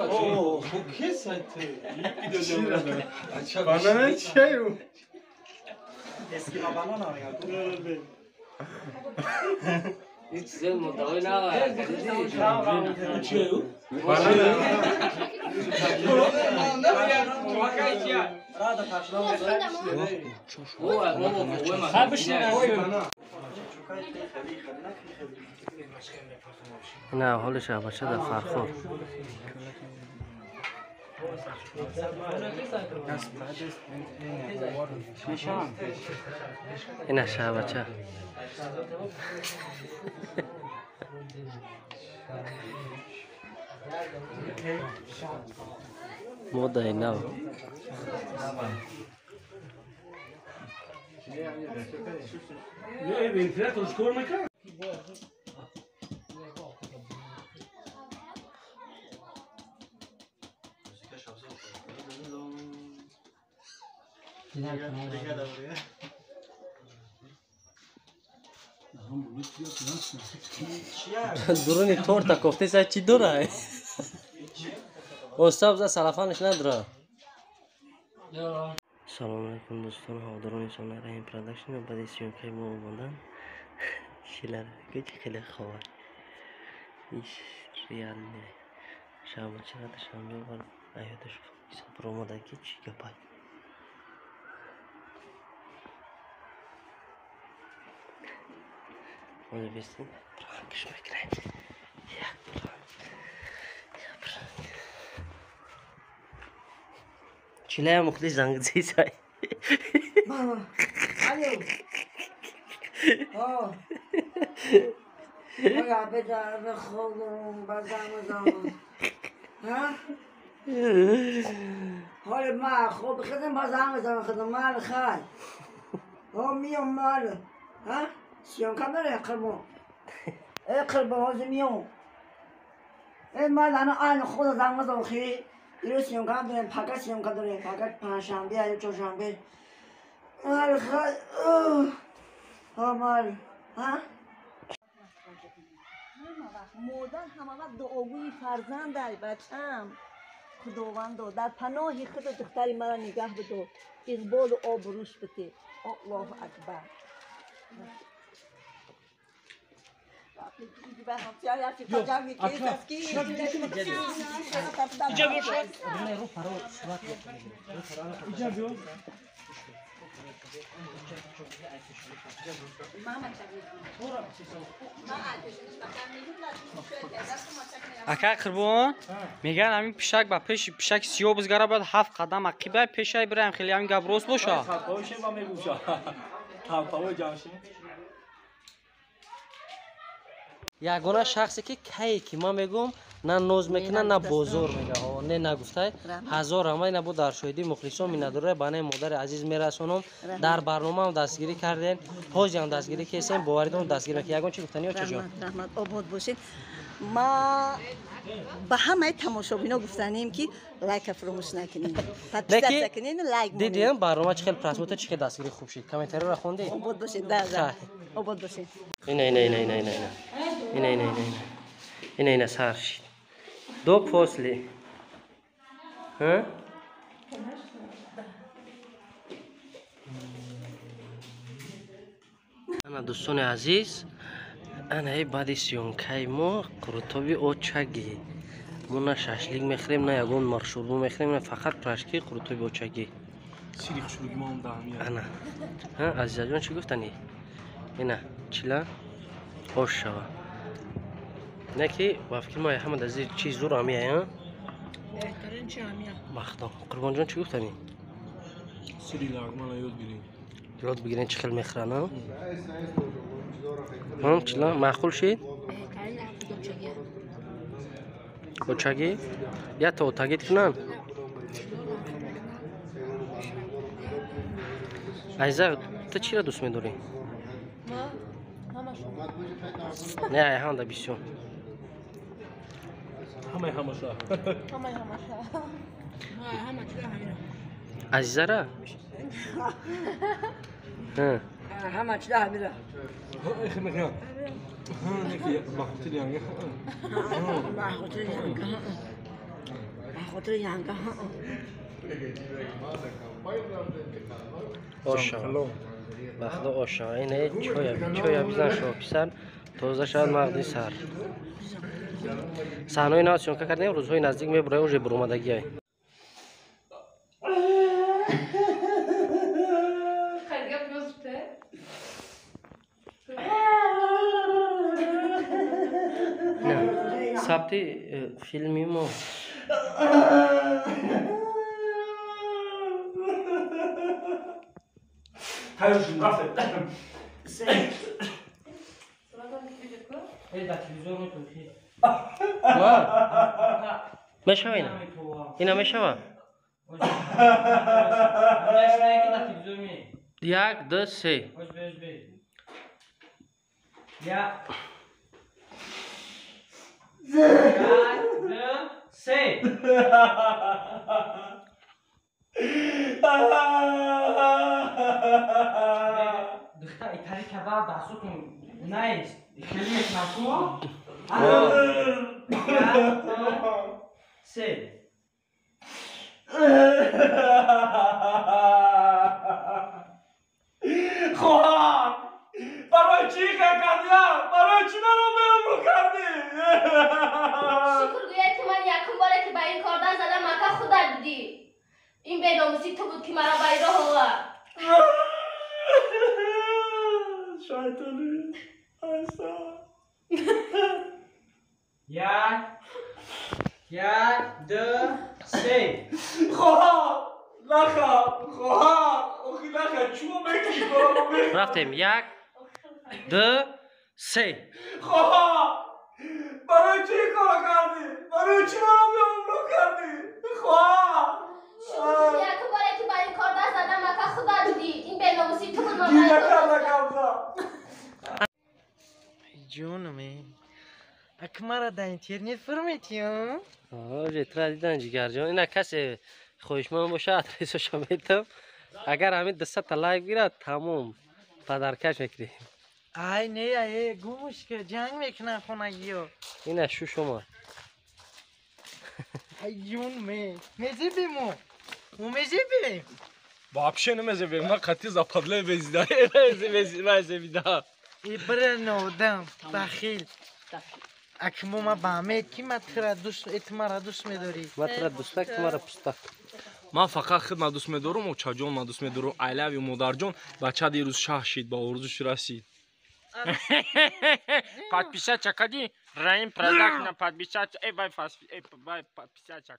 اوه که سایت بانانا چیه؟ اسکیما بانانا میگه هیچ چیز مدعی نداره. چیه؟ بانانا نه حالش بچه در فرخور این شه بچه مدعی نو درونی تورتا کوفته سه چی دوره استاد ز سلفانش نداره سلام علیکم دوستان حاضران سنت رحیم پروداکشن و بعد سیون که ما اومدن شیلر گچ خیلی خوبه ایش ریال نه شام چرا شام یه بار ایادش پرومو دکی چی گپای Onu bilsin. Bırakmış bekle. Ya bırak. Ya bırak. Çileğe mutlu zangıcı say. Mama. Alo. Oh. Ya bedar ve kholum bazamazam. Ha? حال ما خوب خدم بازم خدم مال خال هم میام مال ها سیام کامل اقربون هاز میام مال انا آن خود زنگ زوخی دیروز سیام کامل پاکت سیام کامل پاکت پنجشنبه یا چهارشنبه مال خال ها مال ها مادر همه وقت دعاگوی فرزند ای بچم خداوندو در پناه خود دختری مرا نگه بدار اقبال و آبروش بده الله اکبر اکا قربان میگن همین پیشک با پیشک سیاه بزگره باید 7 قدم عقیبه پیشه بریم خیلی همین گبروس باشه یگانه شخصی که کی ما میگم نه نوز میکنه نه بازار میگه نه نگفته هزار همه نبود در شهیدی مخلصان می نداره بنای مادر عزیز میرسونم در برنامه هم دستگیری کردین حاجی هم دستگیری کردین باوریدون دستگیری که یگان چی گفتنی و چجا رحمت آباد باشید ما به همه تماشابینا گفتنیم که لایک فراموش نکنین پادکست نکنین لایک دیدیم برنامه چه خیلی پرسموت چه دستگیری خوب شد کامنتری رو خوندی آباد باشید ده آباد باشید این سر شد دو فصلی ها انا دوستان عزیز انا بعد سیونکای ما قرطبی اوچگی ما نه ششلیک میخریم نه یگون مرشوربو میخریم نه فقط پرشکی قرطبی اوچگی سیری خشوگی ما هم دهمیه انا ها عزیز جان چی گفتنی اینا چلا خوش شوا نه که وافکی ما همه از چیز زور آمیه ها بهترین چی آمیه مخدام قربان جان چی گفتنی سیری لاغمان یاد بگیریم یاد بگیرین چه خیلی میخرن ها هم چلا معقول شید اوچگی یا تو تاگید کنن عزیزا تو چی را دوست می‌داری؟ نه هم دا بیشتر همه همشا عزیزا را همه چی ده میره بخاطر یعنی بخاطر ینگه آشا وقتا آشا اینه چویا بیزن شاکیسن تازه شاید مغدی سر صحنه ناز چون که کردیم روزهای نزدیک میبره اونجا برومدگی های نه ثبتی فیلمی ما hayır rafet میشوه اینا میشوه یک دو سه İtali kebap basutun nice. Kelime kafu. Se. خواهم برای چی کردیم؟ برای چی منو به عمرو کردی؟ شکر گوید که من یکم باره که به این کاردن زدم مکه خودت بودی این بداموسی تو بود که مرا به این راه آورد شیطانی ایسا یک دو سه. خواهم خواهم اوخی نخواهم چوب بکنی کنم رفتیم یک دو سه خواهم برای چی کار کردی؟ برای چی منو به عمرو کردی؟ خواهم شکر گوید یکم باره که به این کاردن زدم مکه خودت بودی این بداموسی تو بود من دیگه به این راه کرده آورد. کمزا جونمه اکمارا در اینترنت فرمیتیم آره ترا دیدن جگر جان اینا کسی خوشمن باشه ادرسش میتم اگر همین 200 تا لایک بیره تمام پدرکش میکنیم ای نه ای گوش که جنگ میکنن خونگی ها اینا شو شما ای جونمه مزه بیمو مزه بیم Вообще nemeze من قطعی زپادله وزیده وزیده ای بره نودم بخیل اکمو ما بامید کی مترا دوست اتمارا دوست میداری ما ترا دوستک تو مرا پستک من فقط خدمت دوست می‌دارم و چاجون من دوست می‌دارم I love you مادرجان بچه دیروز شاه شید با ارزوش رسید Подписать акади, Раим продакшн подписать, подписать